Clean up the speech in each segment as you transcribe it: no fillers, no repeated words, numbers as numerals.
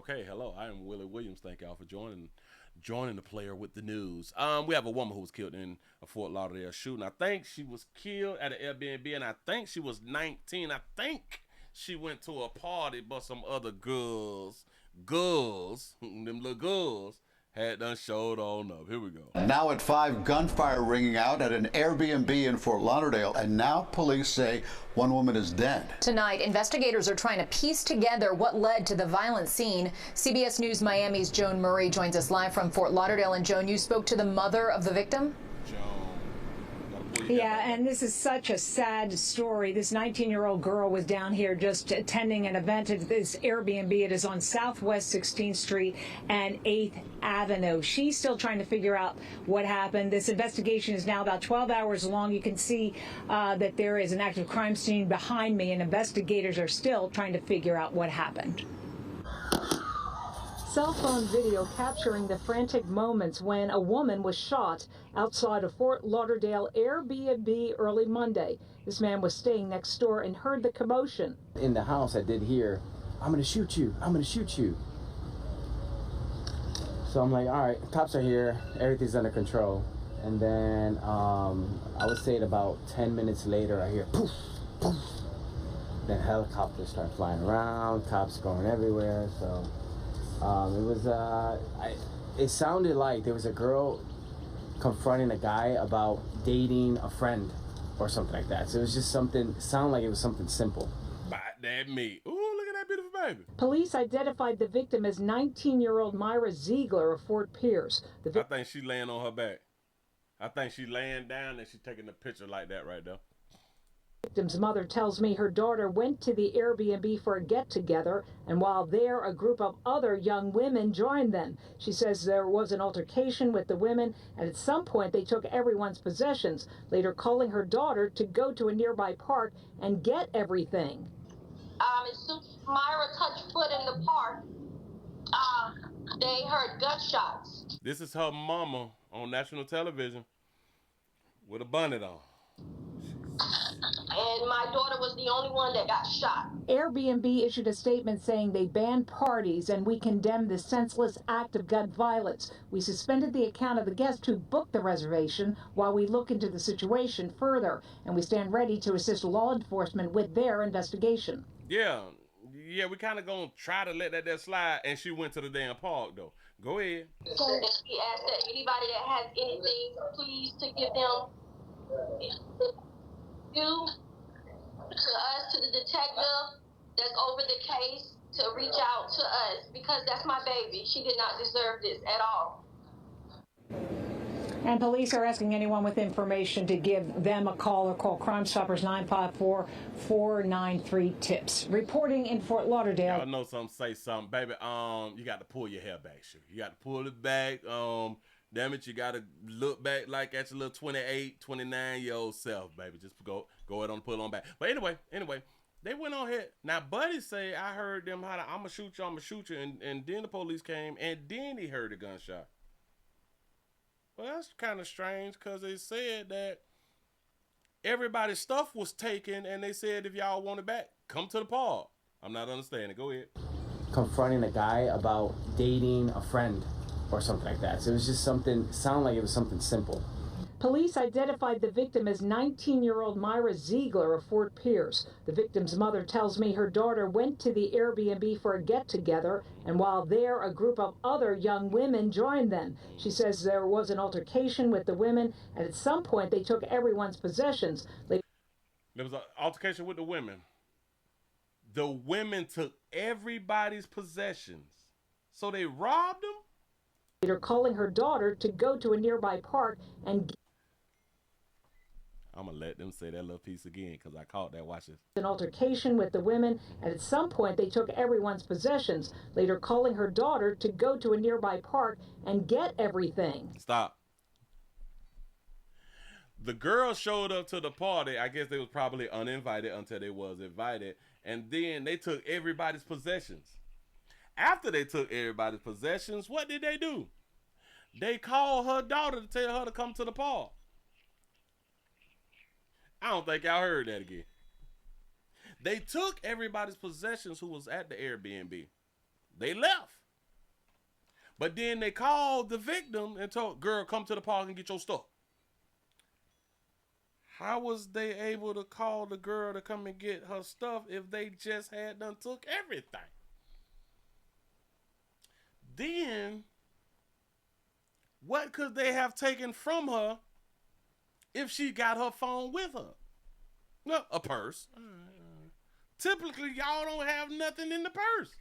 Okay, hello. I am Willie Williams. Thank y'all for joining the player with the news. We have a woman who was killed in a Fort Lauderdale shooting. I think she was killed at an Airbnb, and I think she was 19. I think she went to a party, but some other girls, them little girls, had done showed on up. Here we go. Now at 5, gunfire ringing out at an Airbnb in Fort Lauderdale, and now police say one woman is dead. Tonight, investigators are trying to piece together what led to the violent scene. CBS News Miami's Joan Murray joins us live from Fort Lauderdale. And Joan, you spoke to the mother of the victim? Yeah, and this is such a sad story. This 19-year-old girl was down here just attending an event at this Airbnb. It is on Southwest 16th Street and 8th Avenue. She's still trying to figure out what happened. This investigation is now about 12 hours long. You can see that there is an active crime scene behind me, and investigators are still trying to figure out what happened. Cell phone video capturing the frantic moments when a woman was shot outside a Fort Lauderdale Airbnb early Monday. This man was staying next door and heard the commotion. In the house, I did hear, "I'm going to shoot you, I'm going to shoot you." So I'm like, all right, cops are here, everything's under control. And then I would say about 10 minutes later, I hear poof, poof. Then helicopters start flying around, cops going everywhere. So it sounded like there was a girl confronting a guy about dating a friend or something like that. So it was just something, sounded like it was something simple. Bite that meat. Ooh, look at that beautiful baby. Police identified the victim as 19-year-old Myra Ziegler of Fort Pierce. I think she laying on her back. I think she laying down and she taking a picture like that right there. The victim's mother tells me her daughter went to the Airbnb for a get-together, and while there, a group of other young women joined them. She says there was an altercation with the women, and at some point they took everyone's possessions, later calling her daughter to go to a nearby park and get everything. As soon as Myra touched foot in the park, they heard gunshots. This is her mama on national television with a bonnet on. And my daughter was the only one that got shot. Airbnb issued a statement saying they banned parties and we condemn the senseless act of gun violence. We suspended the account of the guest who booked the reservation while we look into the situation further, and we stand ready to assist law enforcement with their investigation. Yeah, we kind of gonna try to let that slide, and she went to the damn park though. Go ahead. So we ask that anybody that has anything, please to give them to us, to the detective that's over the case, to reach out to us, because that's my baby. She did not deserve this at all. And police are asking anyone with information to give them a call or call Crime Stoppers 954-493-TIPS. Reporting in Fort Lauderdale. Y'all know something, say something. Baby, you got to pull your hair back, sure. You got to pull it back. Damn it, you got to look back like at your little 28, 29-year-old self, baby. Just go ahead on, pull on back. But anyway, they went on here. Now, Buddy say, I heard them holler, I'm going to shoot you. And then the police came, and then he heard a gunshot. Well, that's kind of strange, because they said that everybody's stuff was taken, and they said if y'all want it back, come to the park. I'm not understanding. Go ahead. Confronting a guy about dating a friend or something like that. So it was just something, sounded like it was something simple. Police identified the victim as 19-year-old Myra Ziegler of Fort Pierce. The victim's mother tells me her daughter went to the Airbnb for a get-together, and while there, a group of other young women joined them. She says there was an altercation with the women, and at some point they took everyone's possessions. There was an altercation with the women. The women took everybody's possessions. So they robbed them? Later calling her daughter to go to a nearby park and I'm going to let them say that little piece again, because I caught that. Watch this. An altercation with the women, and at some point they took everyone's possessions, later calling her daughter to go to a nearby park and get everything. Stop. The girls showed up to the party. I guess they was probably uninvited until they was invited, and then they took everybody's possessions. After they took everybody's possessions, what did they do? They called her daughter to tell her to come to the park. I don't think y'all heard that again. They took everybody's possessions who was at the Airbnb. They left. But then they called the victim and told, girl, come to the park and get your stuff. How was they able to call the girl to come and get her stuff if they just had done took everything? Then, what could they have taken from her if she got her phone with her? No, a purse. Typically, y'all don't have nothing in the purse.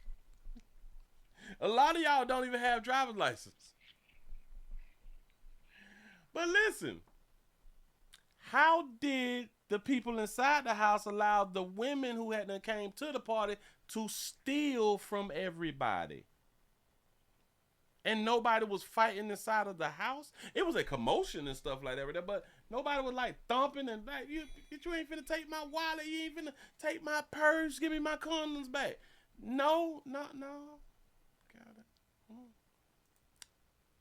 A lot of y'all don't even have driver's license. But listen, how did the people inside the house allow the women who hadn't came to the party to steal from everybody? And nobody was fighting inside of the house. It was a commotion and stuff like that, but nobody was like thumping and like, you ain't finna take my wallet, you ain't finna take my purse, give me my condoms back. No. Got it.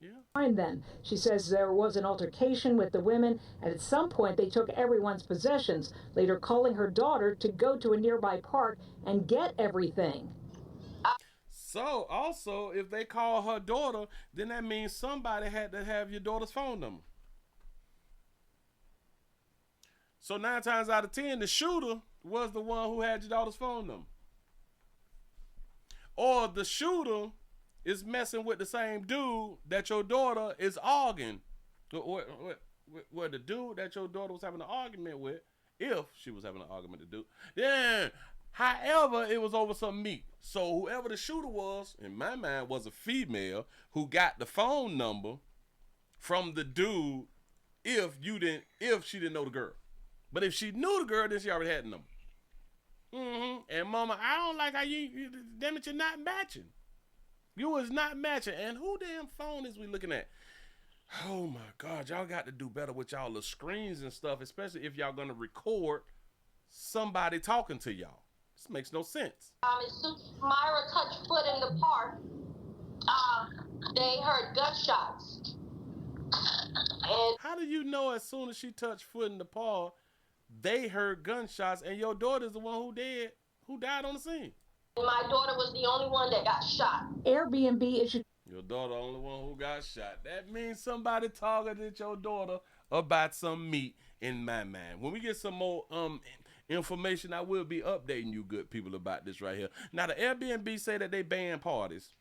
Yeah. Then she says there was an altercation with the women, and at some point they took everyone's possessions, later calling her daughter to go to a nearby park and get everything. So also, if they call her daughter, then that means somebody had to have your daughter's phone number. So 9 times out of 10, the shooter was the one who had your daughter's phone number. Or the shooter is messing with the same dude that your daughter is arguing. Where the dude that your daughter was having an argument with, if she was having an argument with the dude, then however, it was over some meat. So whoever the shooter was, in my mind, was a female who got the phone number from the dude if she didn't know the girl. But if she knew the girl, then she already had the number. And mama, I don't like how damn it, you're not matching. You was not matching. And who damn phone is we looking at? Oh my God, y'all got to do better with y'all the screens and stuff, especially if y'all gonna record somebody talking to y'all. This makes no sense. As soon as Myra touched foot in the park, they heard gunshots. And how do you know as soon as she touched foot in the park, they heard gunshots, and your daughter's the one who died on the scene? My daughter was the only one that got shot. AirBNB issued. Your daughter the only one who got shot. That means somebody targeted your daughter about some meat, in my mind. When we get some more information, I will be updating you good people about this right here. Now, the Airbnb say that they ban parties.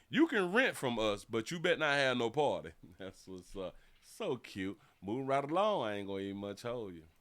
You can rent from us, but you better not have no party. That's what's so cute. Moving right along, I ain't gonna even much hold you.